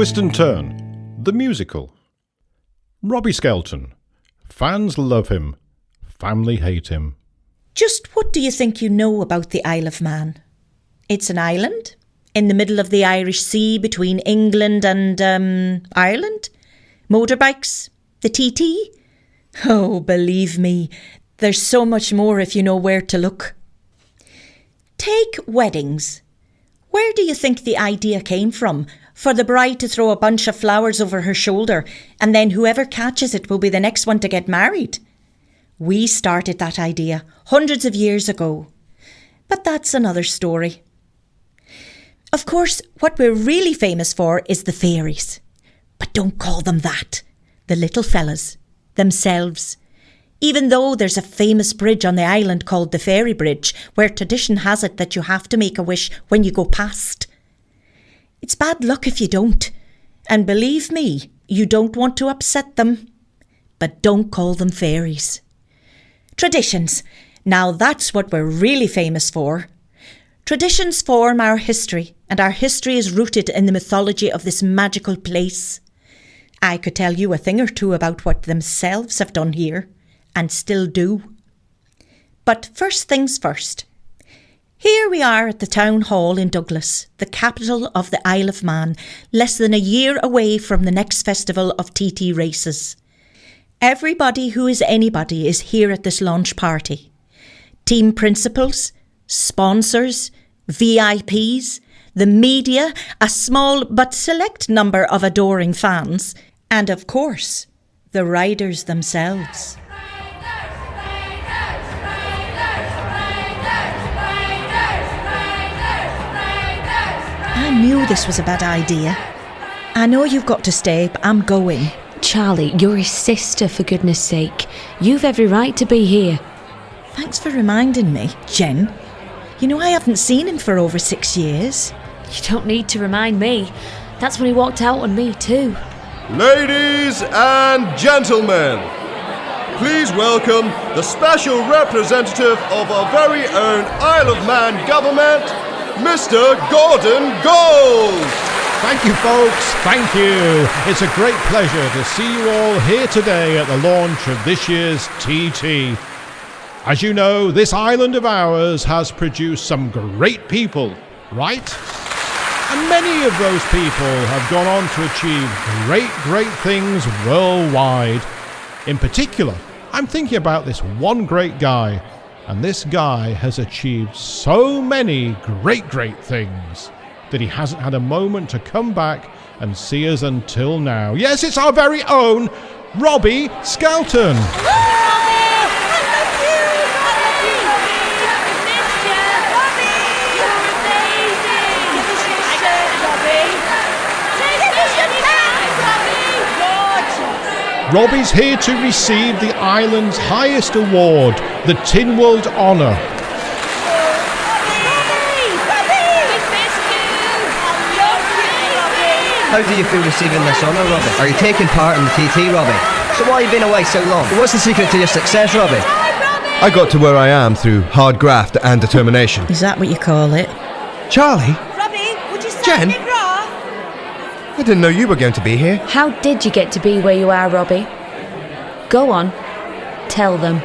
Twist and Turn, the musical. Robbie Skelton. Fans love him. Family hate him. Just what do you think you know about the Isle of Man? It's an island in the middle of the Irish Sea between England and, Ireland. Motorbikes, the TT. Oh, believe me, there's so much more if you know where to look. Take weddings. Where do you think the idea came from? For the bride to throw a bunch of flowers over her shoulder and then whoever catches it will be the next one to get married. We started that idea hundreds of years ago. But that's another story. Of course, what we're really famous for is the fairies. But don't call them that. The little fellas. Themselves. Even though there's a famous bridge on the island called the Fairy Bridge, where tradition has it that you have to make a wish when you go past. It's bad luck if you don't. And believe me, you don't want to upset them. But don't call them fairies. Traditions. Now that's what we're really famous for. Traditions form our history, and our history is rooted in the mythology of this magical place. I could tell you a thing or two about what themselves have done here, and still do. But first things first. Here we are at the town hall in Douglas, the capital of the Isle of Man, less than a year away from the next festival of TT races. Everybody who is anybody is here at this launch party. Team principals, sponsors, VIPs, the media, a small but select number of adoring fans, and of course, the riders themselves. I knew this was a bad idea. I know you've got to stay, but I'm going. Charlie, you're his sister, for goodness sake. You've every right to be here. Thanks for reminding me, Jen. You know, I haven't seen him for over 6 years. You don't need to remind me. That's when he walked out on me too. Ladies and gentlemen, please welcome the special representative of our very own Isle of Man government, Mr. Gordon Gold. Thank you, folks. Thank you. It's a great pleasure to see you all here today at the launch of this year's TT. As you know, this island of ours has produced some great people, right? And many of those people have gone on to achieve great things worldwide. In particular, I'm thinking about this one great guy. And this guy has achieved so many great things that he hasn't had a moment to come back and see us until now. Yes, it's our very own Robbie Skelton. Robbie's here to receive the island's highest award, the Tin World Honour. How do you feel receiving this honour, Robbie? Are you taking part in the TT, Robbie? So why have you been away so long? What's the secret to your success, Robbie? I got to where I am through hard graft and determination. Is that what you call it? Charlie? Robbie, would you stand Jen? a bit raw? I didn't know you were going to be here. How did you get to be where you are, Robbie? Go on, tell them.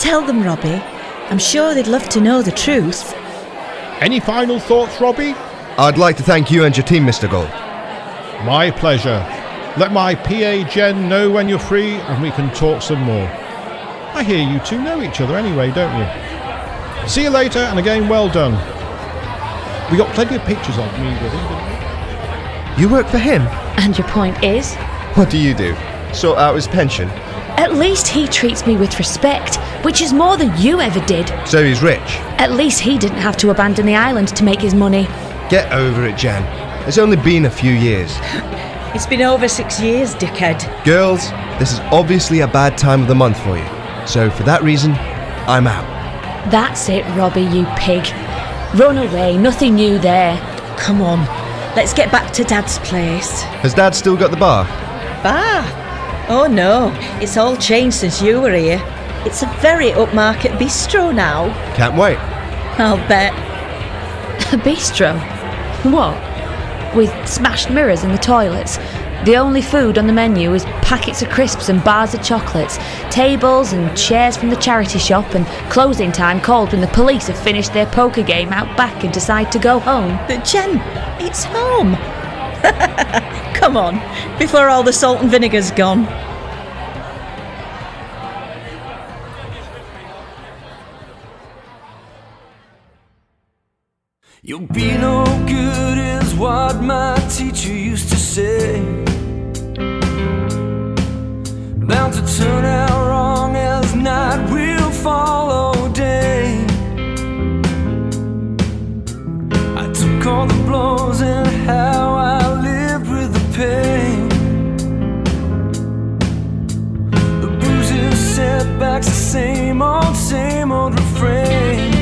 Tell them, Robbie. I'm sure they'd love to know the truth. Any final thoughts, Robbie? I'd like to thank you and your team, Mr. Gold. My pleasure. Let my PA Jen know when you're free and we can talk some more. I hear you two know each other anyway, don't you? See you later, and again, well done. We got plenty of pictures of me with him, didn't we? You work for him? And your point is? What do you do? Sort out his pension? At least he treats me with respect, which is more than you ever did. So he's rich? At least he didn't have to abandon the island to make his money. Get over it, Jen. It's only been a few years. It's been over 6 years, dickhead. Girls, this is obviously a bad time of the month for you. So for that reason, I'm out. That's it, Robbie, you pig. Run away, nothing new there. Come on, let's get back to Dad's place. Has Dad still got the bar? Bar? Oh no, it's all changed since you were here. It's a very upmarket bistro now. Can't wait. I'll bet. A bistro? What? with smashed mirrors in the toilets. The only food on the menu is packets of crisps and bars of chocolates, tables and chairs from the charity shop, and closing time called when the police have finished their poker game out back and decide to go home. But Jen, it's home. Come on, before all the salt and vinegar's gone. You'll be no good is what my teacher used to say. Bound to turn out wrong as night will follow day. I took all the blows and how I lived with the pain. The bruises, setbacks, the same old refrain.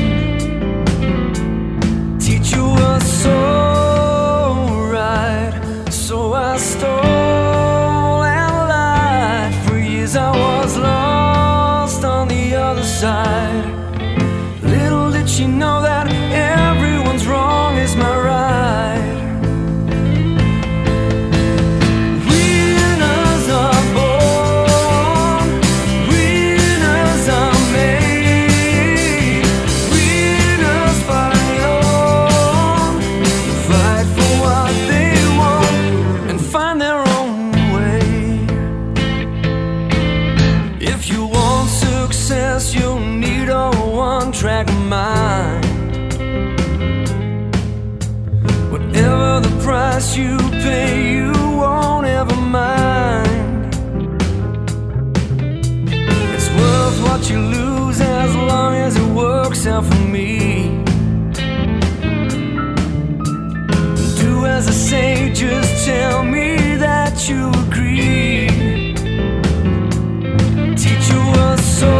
You were so right, so I stole and lied. For years I was lost on the other side. Little did she know that everyone's wrong is my right. Winners are born, winners are made, winners fight on, fight for what they want and find their own way. If you want success, you'll need a one-track mind. Whatever the price you pay, you won't ever mind. It's worth what you lose as long as it works out for me. Do as I say, just tell me that you agree. Teacher was so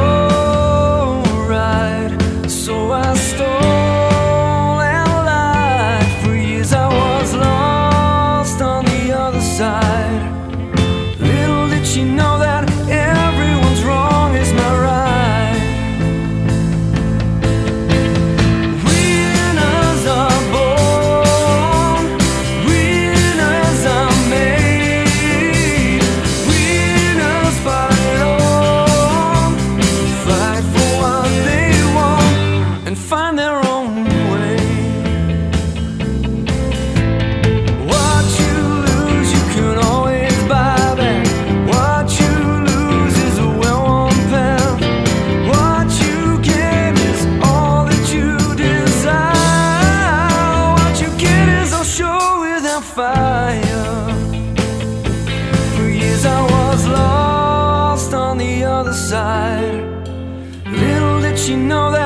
right, so I stole and lied. For years I was lost on the other side. Little did she know that everyone's wrong is my right. Winners are born, winners are made, winners fight on, fight for what they want and find their own way. What you lose, you can always buy back. What you lose is a well-worn path. What you get is all that you desire. What you get is a show without fire. For years I was lost on the other side. Little did she know that